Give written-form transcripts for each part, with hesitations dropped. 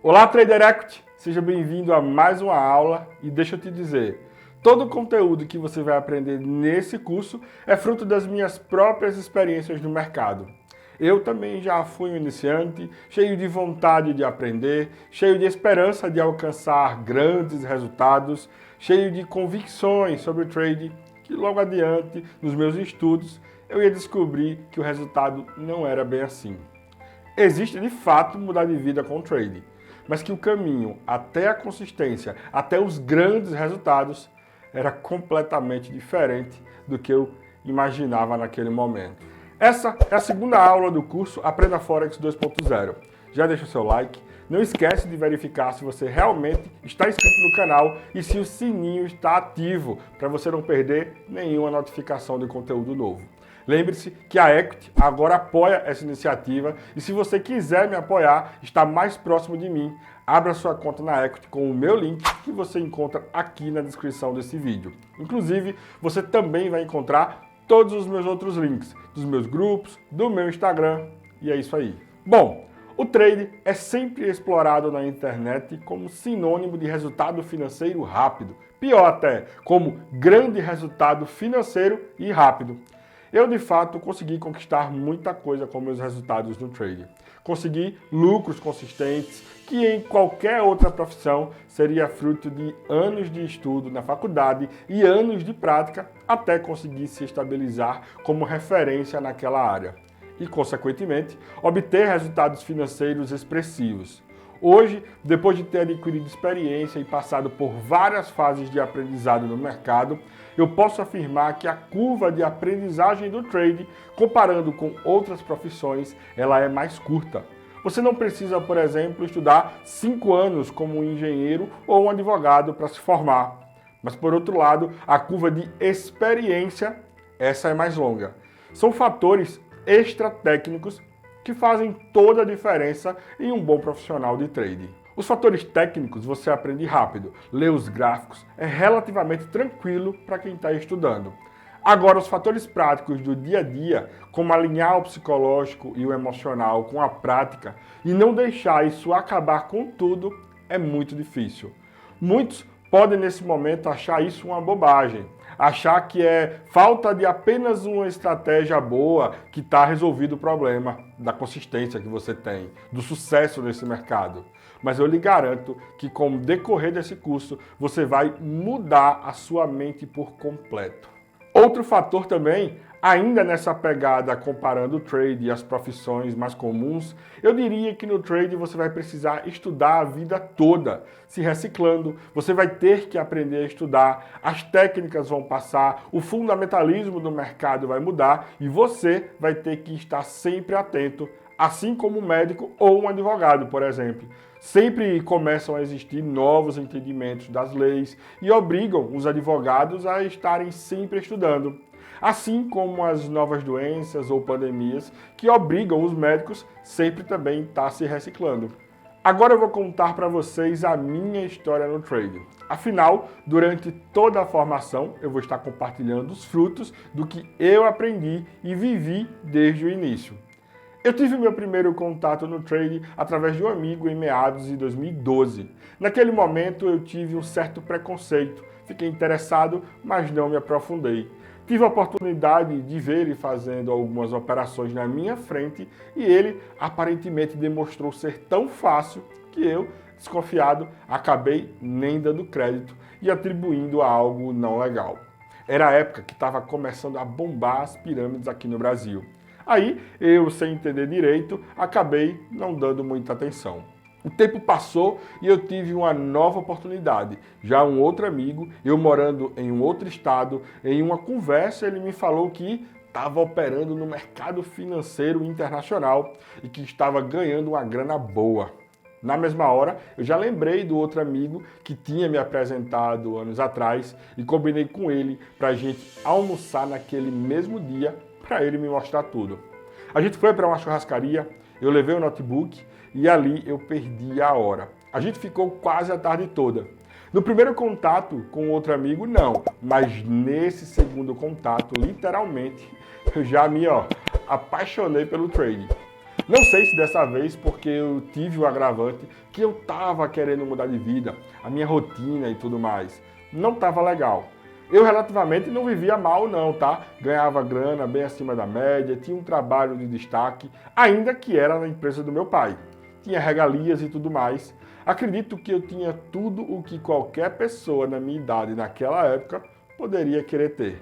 Olá, Trader Equity! Seja bem-vindo a mais uma aula e deixa eu te dizer, todo o conteúdo que você vai aprender nesse curso é fruto das minhas próprias experiências no mercado. Eu também já fui um iniciante, cheio de vontade de aprender, cheio de esperança de alcançar grandes resultados, cheio de convicções sobre o trade, que logo adiante, nos meus estudos, eu ia descobrir que o resultado não era bem assim. Existe de fato mudar de vida com o trade, mas que o caminho até a consistência, até os grandes resultados, era completamente diferente do que eu imaginava naquele momento. Essa é a segunda aula do curso Aprenda Forex 2.0. Já deixa o seu like, não esquece de verificar se você realmente está inscrito no canal e se o sininho está ativo, para você não perder nenhuma notificação de conteúdo novo. Lembre-se que a Equity agora apoia essa iniciativa e se você quiser me apoiar, está mais próximo de mim, abra sua conta na Equity com o meu link que você encontra aqui na descrição desse vídeo. Inclusive, você também vai encontrar todos os meus outros links, dos meus grupos, do meu Instagram, e é isso aí. Bom, o trade é sempre explorado na internet como sinônimo de resultado financeiro rápido, pior até, como grande resultado financeiro e rápido. Eu, de fato, consegui conquistar muita coisa com meus resultados no trade. Consegui lucros consistentes que em qualquer outra profissão seria fruto de anos de estudo na faculdade e anos de prática até conseguir se estabilizar como referência naquela área e, consequentemente, obter resultados financeiros expressivos. Hoje, depois de ter adquirido experiência e passado por várias fases de aprendizado no mercado, eu posso afirmar que a curva de aprendizagem do trade, comparando com outras profissões, ela é mais curta. Você não precisa, por exemplo, estudar 5 anos como um engenheiro ou um advogado para se formar. Mas, por outro lado, a curva de experiência, essa é mais longa. São fatores extratécnicos que fazem toda a diferença em um bom profissional de trade. Os fatores técnicos você aprende rápido, lê os gráficos, é relativamente tranquilo para quem está estudando. Agora, os fatores práticos do dia a dia, como alinhar o psicológico e o emocional com a prática e não deixar isso acabar com tudo, é muito difícil. Muitos podem nesse momento achar isso uma bobagem, achar que é falta de apenas uma estratégia boa que está resolvido o problema da consistência que você tem, do sucesso nesse mercado. Mas eu lhe garanto que com o decorrer desse curso, você vai mudar a sua mente por completo. Outro fator também, ainda nessa pegada comparando o trade e as profissões mais comuns, eu diria que no trade você vai precisar estudar a vida toda, se reciclando, você vai ter que aprender a estudar, as técnicas vão passar, o fundamentalismo do mercado vai mudar e você vai ter que estar sempre atento, assim como um médico ou um advogado, por exemplo. Sempre começam a existir novos entendimentos das leis e obrigam os advogados a estarem sempre estudando. Assim como as novas doenças ou pandemias que obrigam os médicos sempre também a estar se reciclando. Agora eu vou contar para vocês a minha história no trade. Afinal, durante toda a formação, eu vou estar compartilhando os frutos do que eu aprendi e vivi desde o início. Eu tive meu primeiro contato no trade através de um amigo em meados de 2012. Naquele momento eu tive um certo preconceito, fiquei interessado, mas não me aprofundei. Tive a oportunidade de ver ele fazendo algumas operações na minha frente e ele aparentemente demonstrou ser tão fácil que eu, desconfiado, acabei nem dando crédito e atribuindo a algo não legal. Era a época que estava começando a bombar as pirâmides aqui no Brasil. Aí, eu, sem entender direito, acabei não dando muita atenção. O tempo passou e eu tive uma nova oportunidade. Já um outro amigo, eu morando em um outro estado, em uma conversa ele me falou que estava operando no mercado financeiro internacional e que estava ganhando uma grana boa. Na mesma hora, eu já lembrei do outro amigo que tinha me apresentado anos atrás e combinei com ele para a gente almoçar naquele mesmo dia para ele me mostrar tudo. A gente foi para uma churrascaria, eu levei o notebook e ali eu perdi a hora. A gente ficou quase a tarde toda. No primeiro contato com outro amigo, não, mas nesse segundo contato, literalmente, eu já me apaixonei pelo trade. Não sei se dessa vez porque eu tive o agravante que eu estava querendo mudar de vida, a minha rotina e tudo mais. Não estava legal. Eu relativamente não vivia mal não, tá? Ganhava grana bem acima da média, tinha um trabalho de destaque, ainda que era na empresa do meu pai. Tinha regalias e tudo mais. Acredito que eu tinha tudo o que qualquer pessoa na minha idade naquela época poderia querer ter.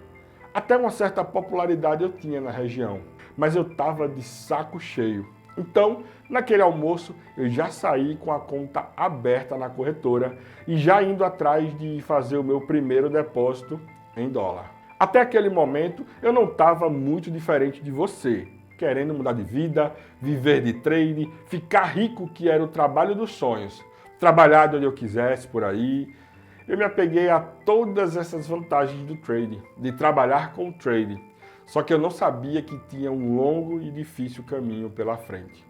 Até uma certa popularidade eu tinha na região, mas eu estava de saco cheio. Então, naquele almoço, eu já saí com a conta aberta na corretora e já indo atrás de fazer o meu primeiro depósito em dólar. Até aquele momento, eu não estava muito diferente de você, querendo mudar de vida, viver de trade, ficar rico, que era o trabalho dos sonhos, trabalhar de onde eu quisesse por aí. Eu me apeguei a todas essas vantagens do trade, de trabalhar com o trade. Só que eu não sabia que tinha um longo e difícil caminho pela frente.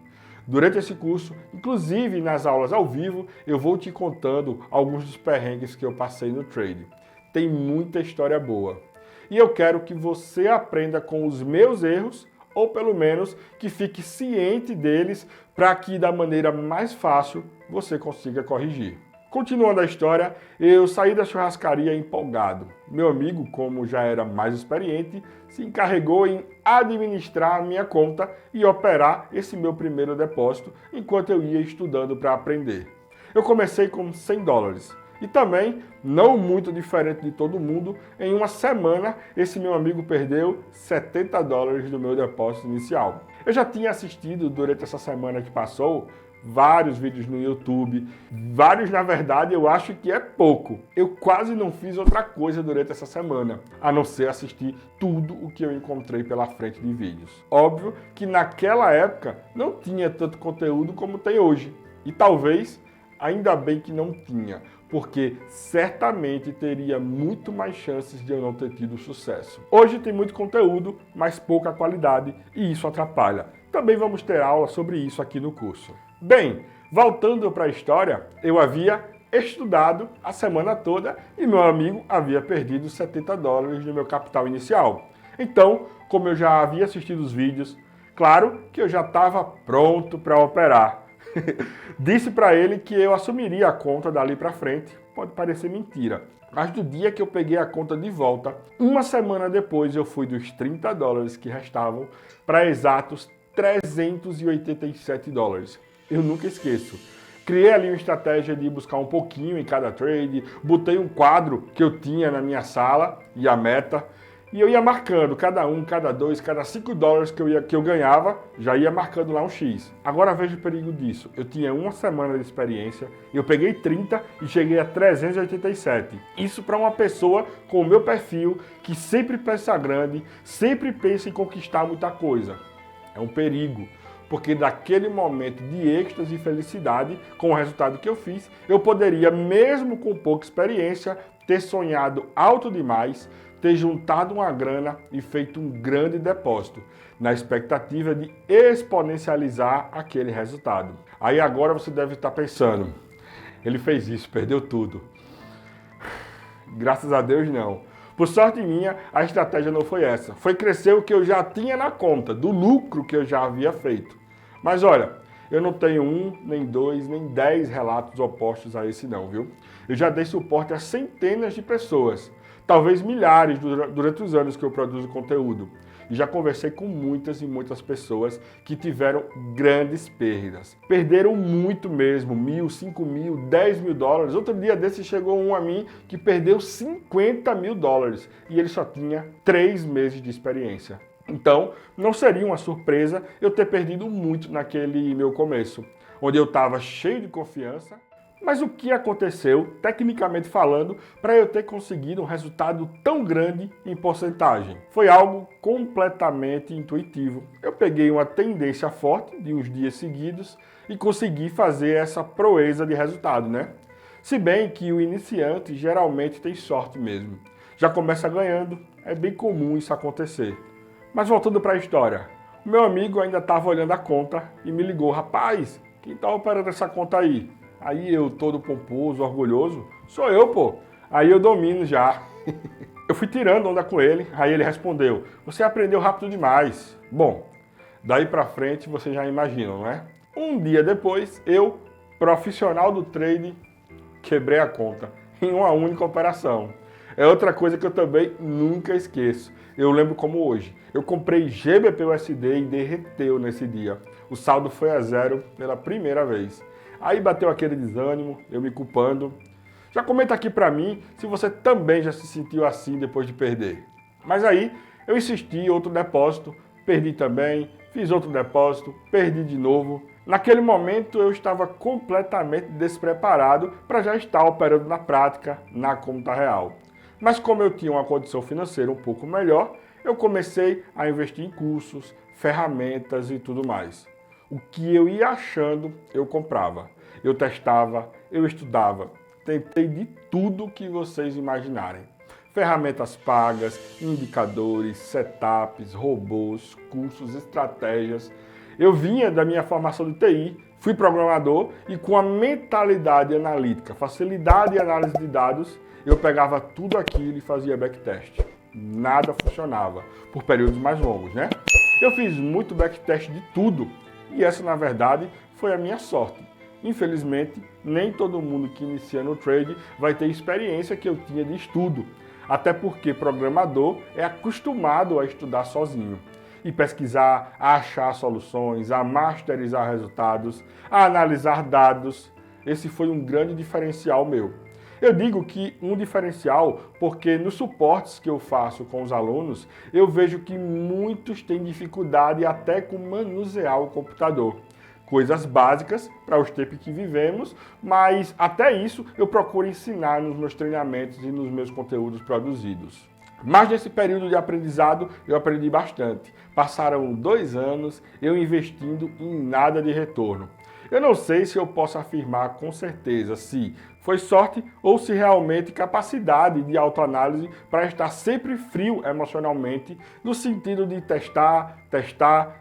Durante esse curso, inclusive nas aulas ao vivo, eu vou te contando alguns dos perrengues que eu passei no trade. Tem muita história boa. E eu quero que você aprenda com os meus erros, ou pelo menos que fique ciente deles, para que da maneira mais fácil você consiga corrigir. Continuando a história, eu saí da churrascaria empolgado. Meu amigo, como já era mais experiente, se encarregou em administrar a minha conta e operar esse meu primeiro depósito, enquanto eu ia estudando para aprender. Eu comecei com $100 e também, não muito diferente de todo mundo, em uma semana esse meu amigo perdeu $70 do meu depósito inicial. Eu já tinha assistido durante essa semana que passou vários vídeos no YouTube, vários na verdade eu acho que é pouco. Eu quase não fiz outra coisa durante essa semana, a não ser assistir tudo o que eu encontrei pela frente de vídeos. Óbvio que naquela época não tinha tanto conteúdo como tem hoje, e talvez ainda bem que não tinha, porque certamente teria muito mais chances de eu não ter tido sucesso. Hoje tem muito conteúdo, mas pouca qualidade, e isso atrapalha. Também vamos ter aula sobre isso aqui no curso. Bem, voltando para a história, eu havia estudado a semana toda e meu amigo havia perdido $70 do meu capital inicial. Então, como eu já havia assistido os vídeos, claro que eu já estava pronto para operar. Disse para ele que eu assumiria a conta dali para frente. Pode parecer mentira, mas do dia que eu peguei a conta de volta, uma semana depois eu fui dos $30 que restavam para exatos $387. Eu nunca esqueço. Criei ali uma estratégia de buscar um pouquinho em cada trade, botei um quadro que eu tinha na minha sala e a meta, e eu ia marcando cada um, cada dois, cada $5 que eu ganhava, já ia marcando lá um X. Agora veja o perigo disso. Eu tinha uma semana de experiência, eu peguei 30 e cheguei a 387. Isso para uma pessoa com o meu perfil, que sempre pensa grande, sempre pensa em conquistar muita coisa. É um perigo, porque daquele momento de êxtase e felicidade, com o resultado que eu fiz, eu poderia, mesmo com pouca experiência, ter sonhado alto demais, ter juntado uma grana e feito um grande depósito, na expectativa de exponencializar aquele resultado. Aí agora você deve estar pensando, ele fez isso, perdeu tudo. Graças a Deus não. Por sorte minha, a estratégia não foi essa. Foi crescer o que eu já tinha na conta, do lucro que eu já havia feito. Mas olha, eu não tenho um, nem dois, nem 10 relatos opostos a esse não, viu? Eu já dei suporte a centenas de pessoas, talvez milhares durante os anos que eu produzo conteúdo. E já conversei com muitas e muitas pessoas que tiveram grandes perdas. Perderam muito mesmo, $1.000, $5.000, $10.000. Outro dia desse chegou um a mim que perdeu $50.000 e ele só tinha 3 meses de experiência. Então, não seria uma surpresa eu ter perdido muito naquele meu começo, onde eu estava cheio de confiança. Mas o que aconteceu, tecnicamente falando, para eu ter conseguido um resultado tão grande em porcentagem? Foi algo completamente intuitivo. Eu peguei uma tendência forte de uns dias seguidos e consegui fazer essa proeza de resultado, né? Se bem que o iniciante geralmente tem sorte mesmo. Já começa ganhando, é bem comum isso acontecer. Mas voltando para a história, o meu amigo ainda estava olhando a conta e me ligou, rapaz, quem está operando essa conta aí? Aí eu, todo pomposo, orgulhoso, sou eu, pô. Aí eu domino já. Eu fui tirando onda com ele, aí ele respondeu, você aprendeu rápido demais. Bom, daí pra frente você já imagina, não é? Um dia depois, eu, profissional do trade, quebrei a conta em uma única operação. É outra coisa que eu também nunca esqueço. Eu lembro como hoje. Eu comprei GBP/USD e derreteu nesse dia. O saldo foi a zero pela primeira vez. Aí bateu aquele desânimo, eu me culpando. Já comenta aqui pra mim se você também já se sentiu assim depois de perder. Mas aí eu insisti, outro depósito, perdi também, fiz outro depósito, perdi de novo. Naquele momento eu estava completamente despreparado para já estar operando na prática, na conta real. Mas como eu tinha uma condição financeira um pouco melhor, eu comecei a investir em cursos, ferramentas e tudo mais. O que eu ia achando, eu comprava. Eu testava, eu estudava, tentei de tudo que vocês imaginarem. Ferramentas pagas, indicadores, setups, robôs, cursos, estratégias. Eu vinha da minha formação de TI, fui programador e com a mentalidade analítica, facilidade e análise de dados, eu pegava tudo aquilo e fazia backtest. Nada funcionava, por períodos mais longos, né? Eu fiz muito backtest de tudo e essa, na verdade, foi a minha sorte. Infelizmente, nem todo mundo que inicia no trade vai ter experiência que eu tinha de estudo, até porque programador é acostumado a estudar sozinho e pesquisar, a achar soluções, a masterizar resultados, a analisar dados. Esse foi um grande diferencial meu. Eu digo que um diferencial porque nos suportes que eu faço com os alunos, eu vejo que muitos têm dificuldade até com manusear o computador. Coisas básicas para os tempos que vivemos, mas até isso eu procuro ensinar nos meus treinamentos e nos meus conteúdos produzidos. Mas nesse período de aprendizado eu aprendi bastante. Passaram 2 anos eu investindo em nada de retorno. Eu não sei se eu posso afirmar com certeza se foi sorte ou se realmente capacidade de autoanálise para estar sempre frio emocionalmente, no sentido de testar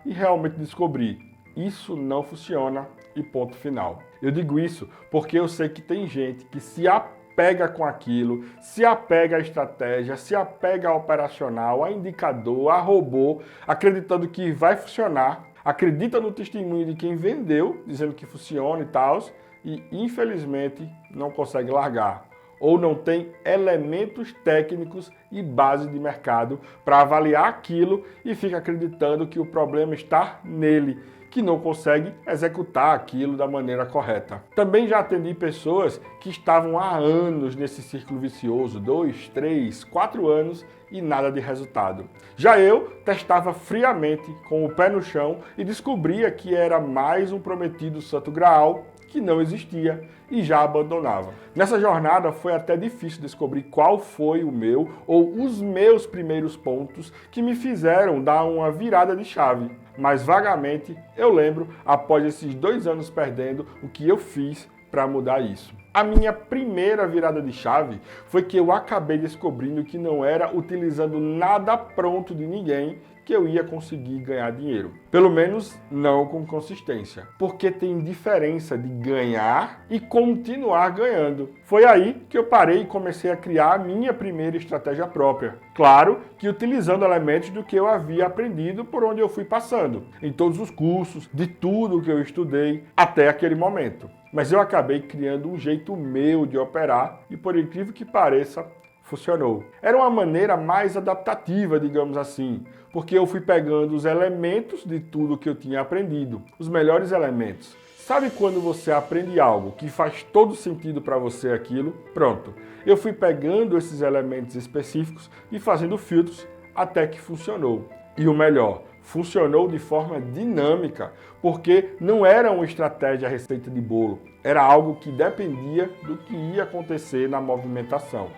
e realmente descobrir. Isso não funciona e ponto final. Eu digo isso porque eu sei que tem gente que se apega com aquilo, se apega à estratégia, se apega ao operacional, a indicador, a robô, acreditando que vai funcionar, acredita no testemunho de quem vendeu, dizendo que funciona e tal, e infelizmente não consegue largar. Ou não tem elementos técnicos e base de mercado para avaliar aquilo e fica acreditando que o problema está nele, que não consegue executar aquilo da maneira correta. Também já atendi pessoas que estavam há anos nesse círculo vicioso, 2, 3, 4 anos e nada de resultado. Já eu testava friamente, com o pé no chão, e descobria que era mais um prometido santo graal que não existia e já abandonava. Nessa jornada foi até difícil descobrir qual foi o meu ou os meus primeiros pontos que me fizeram dar uma virada de chave. Mas vagamente eu lembro, após esses 2 anos perdendo, o que eu fiz para mudar isso. A minha primeira virada de chave foi que eu acabei descobrindo que não era utilizando nada pronto de ninguém que eu ia conseguir ganhar dinheiro. Pelo menos não com consistência. Porque tem diferença de ganhar e continuar ganhando. Foi aí que eu parei e comecei a criar a minha primeira estratégia própria. Claro que utilizando elementos do que eu havia aprendido por onde eu fui passando. Em todos os cursos, de tudo que eu estudei até aquele momento. Mas eu acabei criando um jeito meu de operar e, por incrível que pareça, funcionou. Era uma maneira mais adaptativa, digamos assim, porque eu fui pegando os elementos de tudo que eu tinha aprendido, os melhores elementos. Sabe quando você aprende algo que faz todo sentido para você aquilo? Pronto. Eu fui pegando esses elementos específicos e fazendo filtros até que funcionou. E o melhor, funcionou de forma dinâmica, porque não era uma estratégia receita de bolo, era algo que dependia do que ia acontecer na movimentação.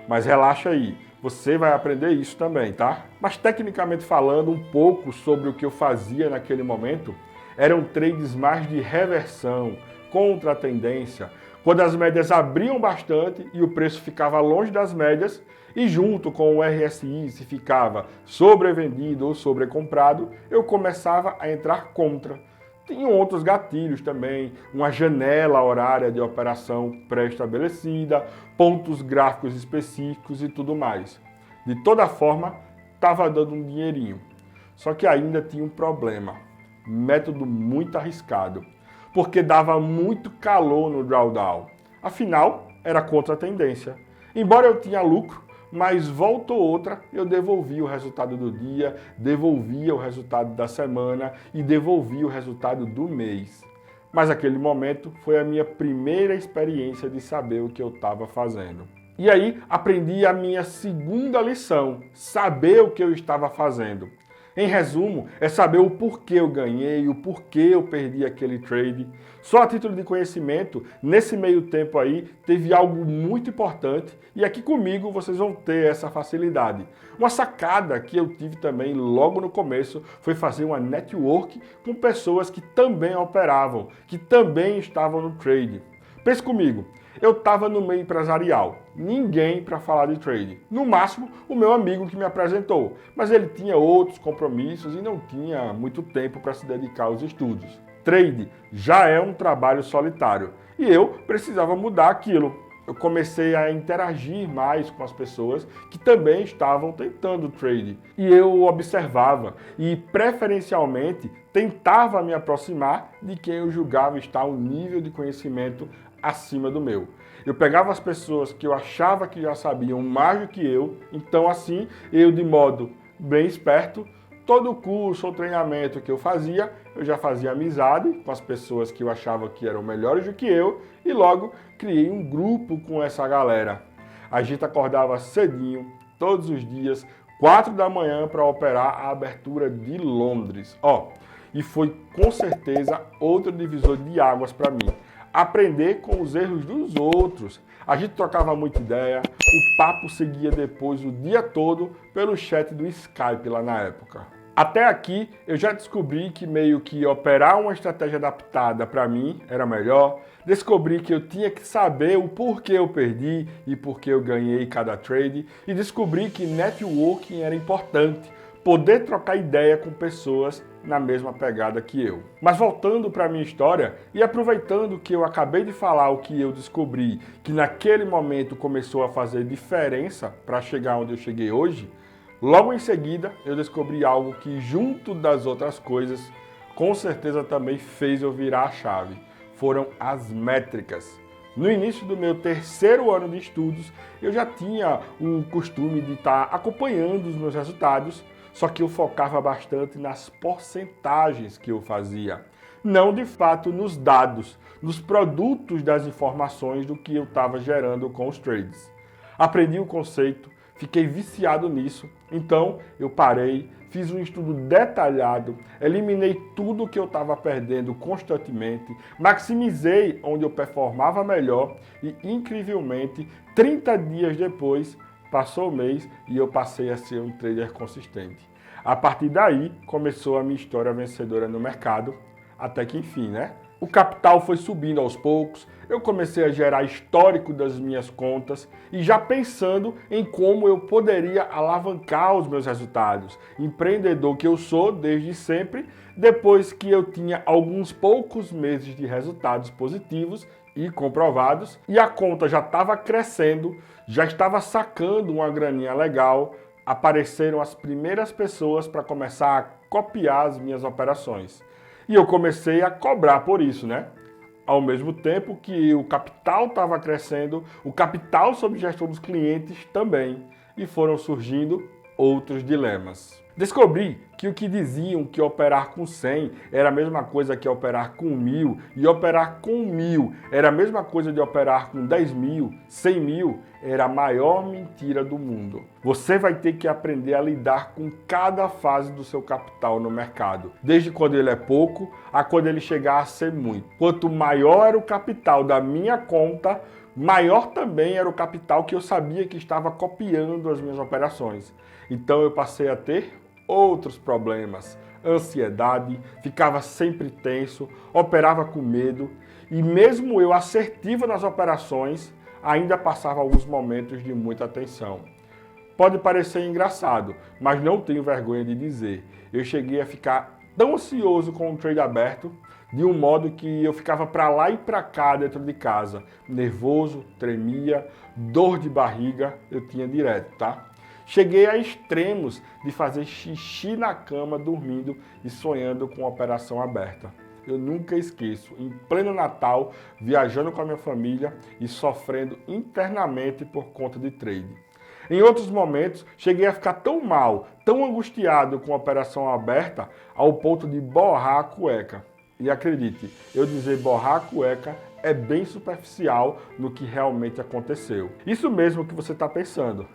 Mas relaxa aí, você vai aprender isso também, tá? Mas tecnicamente falando um pouco sobre o que eu fazia naquele momento, eram trades mais de reversão, contra a tendência, quando as médias abriam bastante e o preço ficava longe das médias, e junto com o RSI, se ficava sobrevendido ou sobrecomprado, eu começava a entrar contra. Tinham outros gatilhos também, uma janela horária de operação pré-estabelecida, pontos gráficos específicos e tudo mais. De toda forma, estava dando um dinheirinho. Só que ainda tinha um problema, método muito arriscado. porque dava muito calor no drawdown. Afinal, era contra a tendência. Embora eu tinha lucro, mas volta ou outra eu devolvia o resultado do dia, devolvia o resultado da semana e devolvia o resultado do mês. Mas aquele momento foi a minha primeira experiência de saber o que eu estava fazendo. E aí aprendi a minha segunda lição, saber o que eu estava fazendo. Em resumo, é saber o porquê eu ganhei, o porquê eu perdi aquele trade. Só a título de conhecimento, nesse meio tempo aí, teve algo muito importante e aqui comigo vocês vão ter essa facilidade. Uma sacada que eu tive também logo no começo foi fazer uma network com pessoas que também operavam, que também estavam no trade. Pense comigo. Eu estava no meio empresarial, ninguém para falar de trade. No máximo, o meu amigo que me apresentou, mas ele tinha outros compromissos e não tinha muito tempo para se dedicar aos estudos. Trade já é um trabalho solitário e eu precisava mudar aquilo. Eu comecei a interagir mais com as pessoas que também estavam tentando trade. E eu observava e, preferencialmente, tentava me aproximar de quem eu julgava estar um nível de conhecimento acima do meu. Eu pegava as pessoas que eu achava que já sabiam mais do que eu, então assim, eu de modo bem esperto, todo o curso ou treinamento que eu já fazia amizade com as pessoas que eu achava que eram melhores do que eu e logo criei um grupo com essa galera. A gente acordava cedinho, todos os dias, 4 da manhã para operar a abertura de Londres. E foi com certeza outro divisor de águas para mim. Aprender com os erros dos outros. A gente trocava muita ideia, o papo seguia depois o dia todo pelo chat do Skype lá na época. Até aqui eu já descobri que meio que operar uma estratégia adaptada para mim era melhor, descobri que eu tinha que saber o porquê eu perdi e porquê eu ganhei cada trade e descobri que networking era importante, poder trocar ideia com pessoas na mesma pegada que eu. Mas voltando para a minha história e aproveitando que eu acabei de falar o que eu descobri, que naquele momento começou a fazer diferença para chegar onde eu cheguei hoje, logo em seguida eu descobri algo que, junto das outras coisas, com certeza também fez eu virar a chave. Foram as métricas. No início do meu 3º ano de estudos, eu já tinha o costume de estar acompanhando os meus resultados, só que eu focava bastante nas porcentagens que eu fazia, não de fato nos dados, nos produtos das informações do que eu estava gerando com os trades. Aprendi o conceito, fiquei viciado nisso, então eu parei, fiz um estudo detalhado, eliminei tudo que eu estava perdendo constantemente, maximizei onde eu performava melhor e, incrivelmente, 30 dias depois, passou o mês e eu passei a ser um trader consistente. A partir daí, começou a minha história vencedora no mercado, até que enfim, né? O capital foi subindo aos poucos, eu comecei a gerar histórico das minhas contas e já pensando em como eu poderia alavancar os meus resultados. Empreendedor que eu sou desde sempre, depois que eu tinha alguns poucos meses de resultados positivos e comprovados, e a conta já estava crescendo, já estava sacando uma graninha legal, apareceram as primeiras pessoas para começar a copiar as minhas operações. E eu comecei a cobrar por isso, né? Ao mesmo tempo que o capital estava crescendo, o capital sob gestão dos clientes também. E foram surgindo outros dilemas. Descobri que o que diziam que operar com 100 era a mesma coisa que operar com 1000 e operar com 1000 era a mesma coisa de operar com 10 mil, 100 mil, era a maior mentira do mundo. Você vai ter que aprender a lidar com cada fase do seu capital no mercado, desde quando ele é pouco a quando ele chegar a ser muito. Quanto maior era o capital da minha conta, maior também era o capital que eu sabia que estava copiando as minhas operações. Então eu passei a ter outros problemas, ansiedade, ficava sempre tenso, operava com medo e mesmo eu assertivo nas operações, ainda passava alguns momentos de muita tensão. Pode parecer engraçado, mas não tenho vergonha de dizer. Eu cheguei a ficar tão ansioso com o trade aberto, de um modo que eu ficava para lá e para cá dentro de casa, nervoso, tremia, dor de barriga, eu tinha direto, tá? Cheguei a extremos de fazer xixi na cama, dormindo e sonhando com a operação aberta. eu nunca esqueço, em pleno Natal, viajando com a minha família e sofrendo internamente por conta de trade. Em outros momentos, cheguei a ficar tão mal, tão angustiado com a operação aberta, ao ponto de borrar a cueca. E acredite, eu dizer borrar a cueca é bem superficial no que realmente aconteceu. Isso mesmo que você está pensando.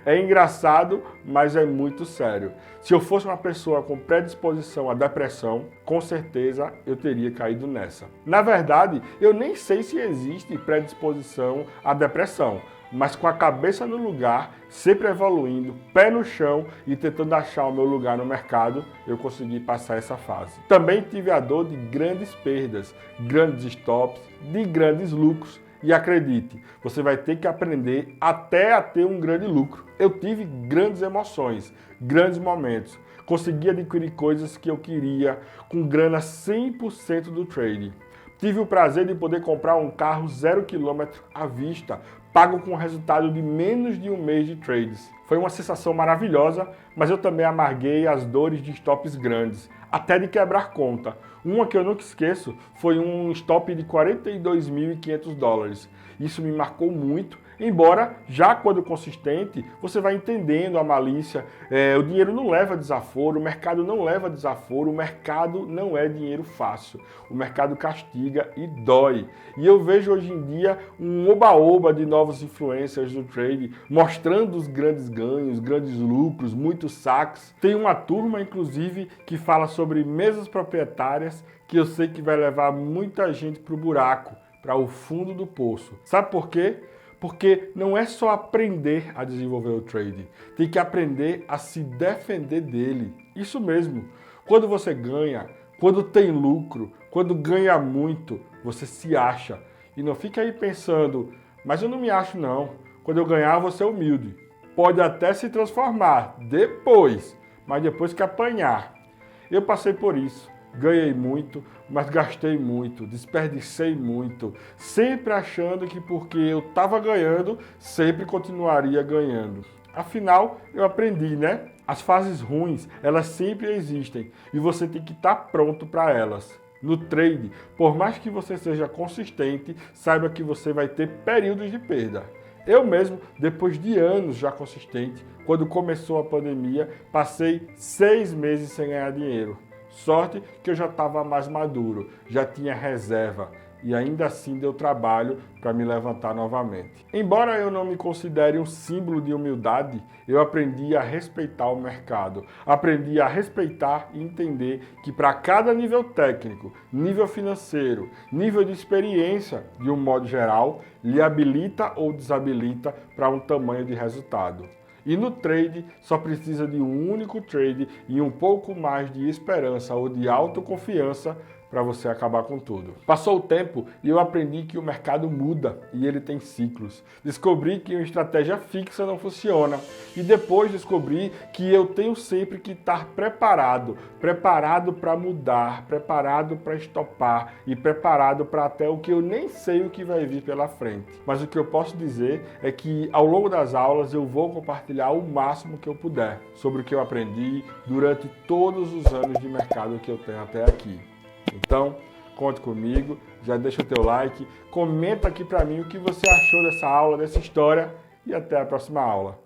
É engraçado, mas é muito sério. Se eu fosse uma pessoa com predisposição à depressão, com certeza eu teria caído nessa. Na verdade, eu nem sei se existe predisposição à depressão, mas com a cabeça no lugar, sempre evoluindo, pé no chão e tentando achar o meu lugar no mercado, eu consegui passar essa fase. Também tive a dor de grandes perdas, grandes stops, de grandes lucros. E acredite, você vai ter que aprender até a ter um grande lucro. Eu tive grandes emoções, grandes momentos. Consegui adquirir coisas que eu queria com grana 100% do trading. Tive o prazer de poder comprar um carro 0 km à vista, pago com o resultado de menos de um mês de trades. Foi uma sensação maravilhosa, mas eu também amarguei as dores de stops grandes, até de quebrar conta. Uma que eu nunca esqueço foi um stop de $42.500. Isso me marcou muito, embora já quando consistente, você vai entendendo a malícia. O dinheiro não leva desaforo, o mercado não leva desaforo, o mercado não é dinheiro fácil. O mercado castiga e dói. E eu vejo hoje em dia um oba-oba de novos influencers do trade, mostrando os grandes ganhos, grandes lucros, muitos saques. Tem uma turma, inclusive, que fala sobre mesas proprietárias, que eu sei que vai levar muita gente para o buraco, para o fundo do poço. Sabe por quê? Porque não é só aprender a desenvolver o trading, tem que aprender a se defender dele. Isso mesmo. Quando você ganha, quando tem lucro, quando ganha muito, você se acha. E não fica aí pensando, mas eu não me acho não. Quando eu ganhar, vou ser humilde. Pode até se transformar depois, mas depois que apanhar. Eu passei por isso. Ganhei muito, mas gastei muito, desperdicei muito, sempre achando que porque eu estava ganhando, sempre continuaria ganhando. Afinal, eu aprendi, né? As fases ruins, elas sempre existem e você tem que estar pronto para elas. No trade, por mais que você seja consistente, saiba que você vai ter períodos de perda. Eu mesmo, depois de anos já consistente, quando começou a pandemia, passei 6 meses sem ganhar dinheiro. Sorte que eu já estava mais maduro, já tinha reserva e ainda assim deu trabalho para me levantar novamente. Embora eu não me considere um símbolo de humildade, eu aprendi a respeitar o mercado. Aprendi a respeitar e entender que para cada nível técnico, nível financeiro, nível de experiência, de um modo geral, lhe habilita ou desabilita para um tamanho de resultado. E no trade, só precisa de um único trade e um pouco mais de esperança ou de autoconfiança para você acabar com tudo. Passou o tempo e eu aprendi que o mercado muda e ele tem ciclos. Descobri que uma estratégia fixa não funciona e depois descobri que eu tenho sempre que estar preparado para mudar, preparado para estopar e preparado para até o que eu nem sei o que vai vir pela frente. Mas o que eu posso dizer é que ao longo das aulas eu vou compartilhar o máximo que eu puder sobre o que eu aprendi durante todos os anos de mercado que eu tenho até aqui. Então, conte comigo, já deixa o teu like, comenta aqui para mim o que você achou dessa aula, dessa história e até a próxima aula.